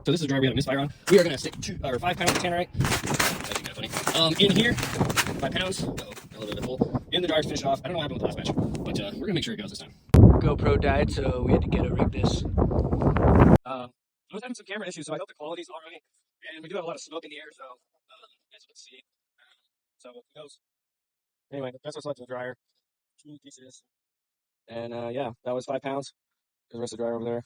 So this is the dryer we had a misfire on. We are gonna stick 5 pounds of tannerite. That's kind of funny. In here, 5 pounds. A little bit full. In the dryer to finish it off. I don't know what happened with the last batch, but we're gonna make sure it goes this time. GoPro died, so we had to get a rig this. I was having some camera issues, so I hope the quality's all right. And we do have a lot of smoke in the air, so let's see. So who knows? Anyway, that's what's left of the dryer. 2 pieces. And yeah, that was 5 pounds. There's the rest of the dryer over there.